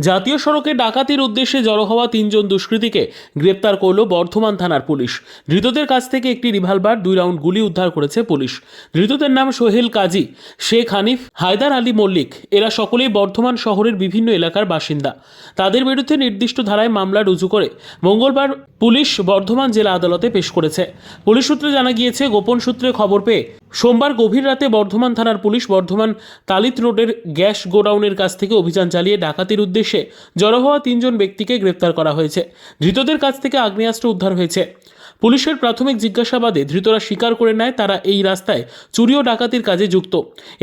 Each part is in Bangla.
জাতীয় সড়কে ডাকাতির উদ্দেশ্যে জড়ো হওয়া 3 জন দুষ্কৃতীকে গ্রেপ্তার করল বর্ধমান থানার পুলিশ। ধৃতদের কাছ থেকে একটি রিভলভার, 2 রাউন্ড গুলি উদ্ধার করেছে পুলিশ। ধৃতদের নাম সোহেল কাজী, শেখ হানিফ, হায়দার আলী মল্লিক। এরা সকলেই বর্ধমান শহরের বিভিন্ন এলাকার বাসিন্দা। তাদের বিরুদ্ধে নির্দিষ্ট ধারায় মামলা রুজু করে মঙ্গলবার পুলিশ বর্ধমান জেলা আদালতে পেশ করেছে। পুলিশ সূত্রে জানা গিয়েছে, গোপন সূত্রে খবর পেয়ে সোমবার গভীর রাতে বর্ধমান থানার পুলিশ বর্ধমান তালিত রোডের গ্যাস গোডাউনের কাছ থেকে অভিযান চালিয়ে ডাকাতির উদ্দেশ্যে জড়ো হওয়া 3 জন ব্যক্তিকে গ্রেপ্তার করা হয়েছে। ধৃতদের কাছ থেকে আগ্নেয়াস্ত্র উদ্ধার হয়েছে। পুলিশের প্রাথমিক জিজ্ঞাসাবাদে ধৃতরা স্বীকার করে নেয় তারা এই রাস্তায় চুরি ও ডাকাতির কাজে যুক্ত।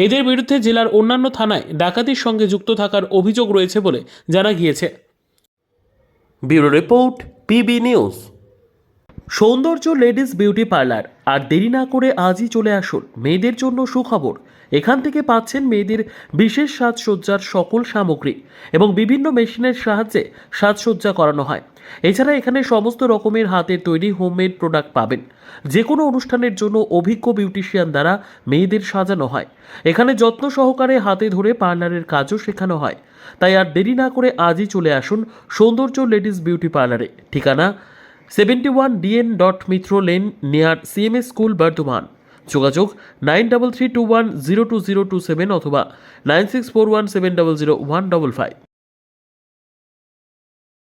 এদের বিরুদ্ধে জেলার অন্যান্য থানায় ডাকাতির সঙ্গে যুক্ত থাকার অভিযোগ রয়েছে বলে জানা গিয়েছে। Bureau report, PB news. সৌন্দর্য লেডিস বিউটি পার্লার। আর দেরি না করে আজই চলে আসুন। মেয়েদের জন্য সুখবর, এখান থেকে পাচ্ছেন মেয়েদের বিশেষ সাজসজ্জার সকল সামগ্রী এবং বিভিন্ন মেশিনের সাহায্যে সাজসজ্জা করানো হয়। এছাড়া এখানে সমস্ত রকমের হাতের তৈরি হোমমেড প্রোডাক্ট পাবেন। যে কোনো অনুষ্ঠানের জন্য অভিজ্ঞ বিউটিশিয়ান দ্বারা মেয়েদের সাজানো হয়। এখানে যত্ন সহকারে হাতে ধরে পার্লারের কাজও শেখানো হয়। তাই আর দেরি না করে আজই চলে আসুন সৌন্দর্য লেডিস বিউটি পার্লারে। ঠিকানা 71 DN Mitra lane, near CMS school, Bardhaman. যোগাযোগ 9331020027 অথবা 9641700155।